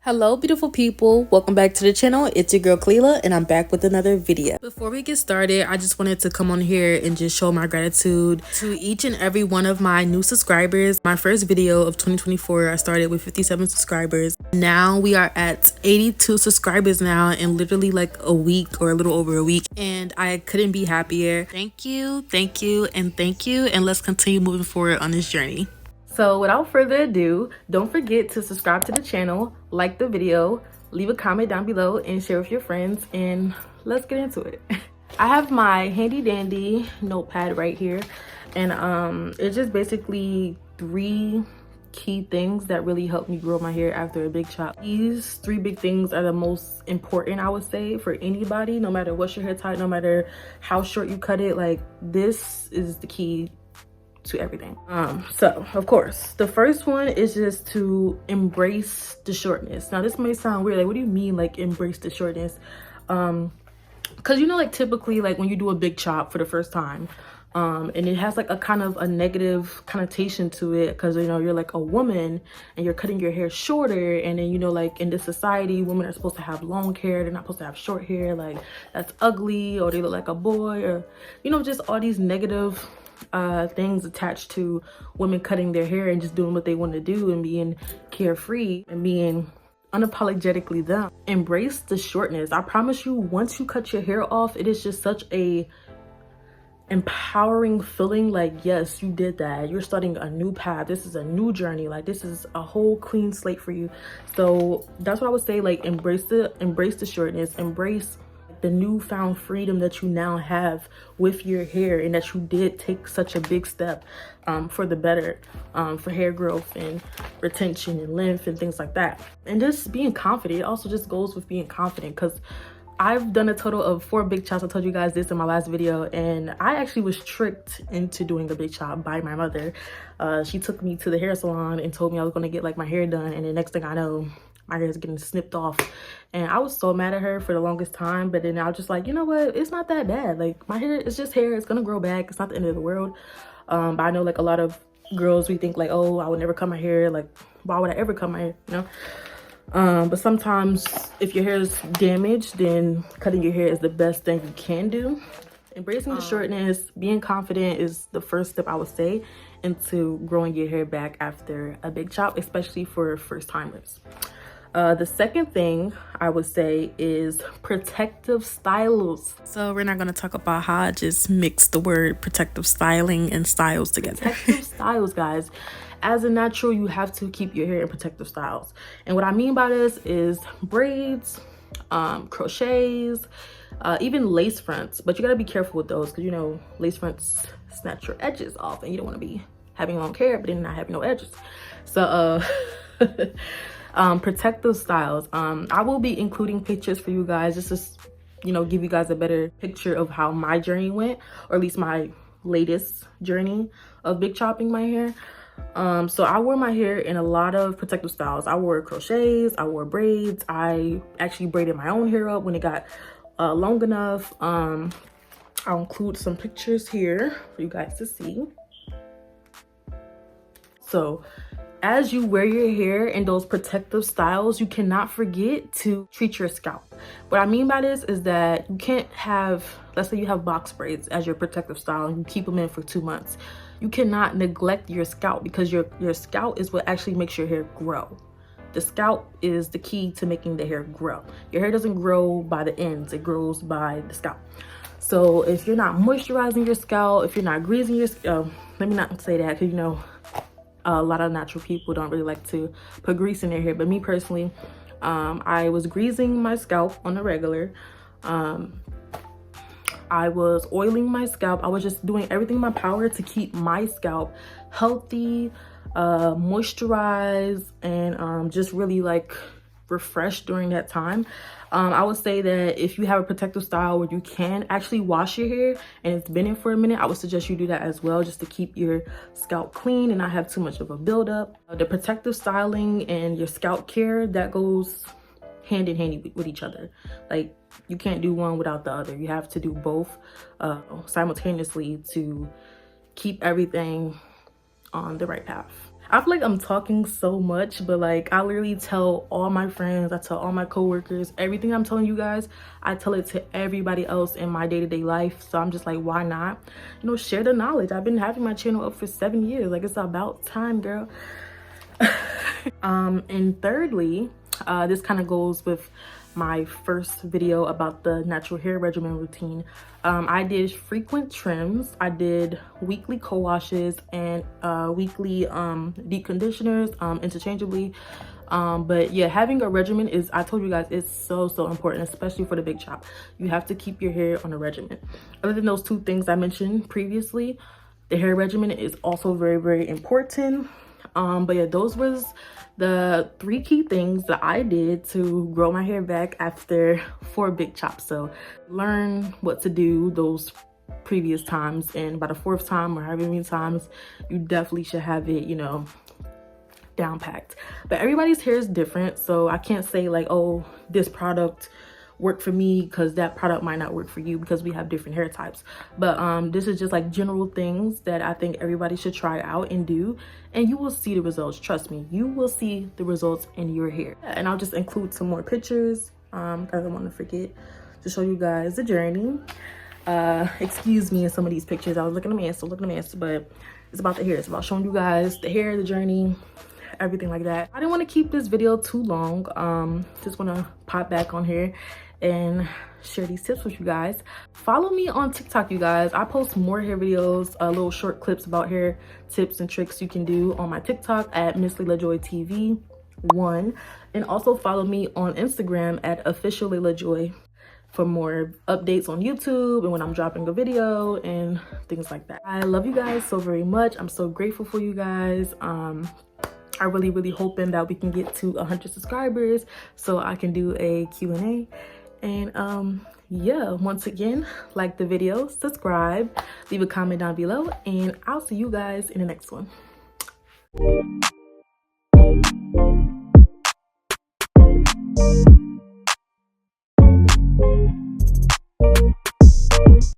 Hello beautiful people, welcome back to the channel. It's your girl Cleela and I'm back with another video. Before we get started, I just wanted to come on here and just show my gratitude to each and every one of my new subscribers. My first video of 2024, I started with 57 subscribers. Now we are at 82 subscribers now in literally like a week or a little over a week, and I couldn't be happier. Thank you, and let's continue moving forward on this journey. So without further ado, don't forget to subscribe to the channel, like the video, leave a comment down below and share with your friends, and let's get into it. I have my handy dandy notepad right here, and it's just basically 3 key things that really helped me grow my hair after a big chop. These 3 big things are the most important, I would say, for anybody, no matter what's your hair type, no matter how short you cut it. Like, this is the key to everything. So of course the first one is just to embrace the shortness. Now this may sound weird, like what do you mean like embrace the shortness? Because you know, like typically like when you do a big chop for the first time, and it has like a kind of a negative connotation to it, because you know you're like a woman and you're cutting your hair shorter, and then you know, like in this society women are supposed to have long hair, they're not supposed to have short hair, like that's ugly, or they look like a boy, or you know, just all these negative things attached to women cutting their hair and just doing what they want to do and being carefree and being unapologetically them. Embrace the shortness. I promise you, once you cut your hair off, it is just such a empowering feeling. Like, yes, you did that, you're starting a new path, this is a new journey, like this is a whole clean slate for you. So that's what I would say, like embrace the shortness, embrace the newfound freedom that you now have with your hair, and that you did take such a big step for the better, for hair growth and retention and length and things like that. And just being confident. It also just goes with being confident, because I've done a total of 4 big chops. I told you guys this in my last video, and I actually was tricked into doing a big chop by my mother. She took me to the hair salon and told me I was going to get like my hair done, and the next thing I know, my hair is getting snipped off. And I was so mad at her for the longest time, but then I was just like, you know what, it's not that bad. Like, my hair is just hair, it's gonna grow back, it's not the end of the world. But I know like a lot of girls, we think like, oh, I would never cut my hair, like why would I ever cut my hair, you know? But sometimes if your hair is damaged, then cutting your hair is the best thing you can do. Embracing the shortness, being confident is the first step, I would say, into growing your hair back after a big chop, especially for first timers. The second thing I would say is protective styles. So we're not going to talk about how I just mixed the word protective styling and styles together. Protective styles, guys. As a natural, you have to keep your hair in protective styles. And what I mean by this is braids, crochets, even lace fronts. But you got to be careful with those, because you know, lace fronts snatch your edges off, and you don't want to be having long hair but then not having no edges. So protective styles, I will be including pictures for you guys, just to, you know, give you guys a better picture of how my journey went, or at least my latest journey of big chopping my hair. So I wore my hair in a lot of protective styles. I wore crochets, I wore braids, I actually braided my own hair up when it got long enough. I'll include some pictures here for you guys to see. So as you wear your hair in those protective styles, you cannot forget to treat your scalp. What I mean by this is that you can't have, let's say you have box braids as your protective style and you keep them in for 2 months. You cannot neglect your scalp, because your scalp is what actually makes your hair grow. The scalp is the key to making the hair grow. Your hair doesn't grow by the ends, it grows by the scalp. So if you're not moisturizing your scalp, if you're not greasing your scalp, let me not say that, because you know, a lot of natural people don't really like to put grease in their hair, but me personally, I was greasing my scalp on the regular. I was oiling my scalp. I was just doing everything in my power to keep my scalp healthy, moisturized, and just really like refreshed during that time. I would say that if you have a protective style where you can actually wash your hair and it's been in for a minute, I would suggest you do that as well, just to keep your scalp clean and not have too much of a buildup. The protective styling and your scalp care, that goes hand in hand with each other. Like, you can't do one without the other. You have to do both simultaneously to keep everything on the right path. I feel like I'm talking so much, but like I literally tell all my friends, I tell all my coworkers, everything I'm telling you guys, I tell it to everybody else in my day-to-day life. So I'm just like, why not, you know, share the knowledge. I've been having my channel up for 7 years. Like, it's about time, girl. And thirdly, this kind of goes with my first video about the natural hair regimen routine. I did frequent trims, I did weekly co-washes, and weekly deep conditioners interchangeably. But yeah, having a regimen is, I told you guys, it's so important, especially for the big chop. You have to keep your hair on a regimen. Other than those two things I mentioned previously, the hair regimen is also very important. But yeah, those was the 3 key things that I did to grow my hair back after 4 big chops. So learn what to do those previous times, and by the 4th time or however many times, you definitely should have it, you know, down packed. But everybody's hair is different, so I can't say like, oh, this product work for me because that product might not work for you, because we have different hair types. But this is just like general things that I think everybody should try out and do, and you will see the results. Trust me, you will see the results in your hair. And I'll just include some more pictures because I don't want to forget to show you guys the journey. Excuse me in some of these pictures, I was looking at a mess, but it's about the hair. It's about showing you guys the hair, the journey, everything like that. I didn't want to keep this video too long. Just want to pop back on here and share these tips with you guys. Follow me on TikTok, you guys. I post more hair videos, little short clips about hair tips and tricks you can do on my TikTok at Miss Layla Joy TV 1, and also follow me on Instagram at official Layla Joy for more updates on YouTube and when I'm dropping a video and things like that. I love you guys so very much. I'm so grateful for you guys. I really hoping that we can get to 100 subscribers so I can do a Q&A. And yeah, once again, like the video, subscribe, leave a comment down below, and I'll see you guys in the next one.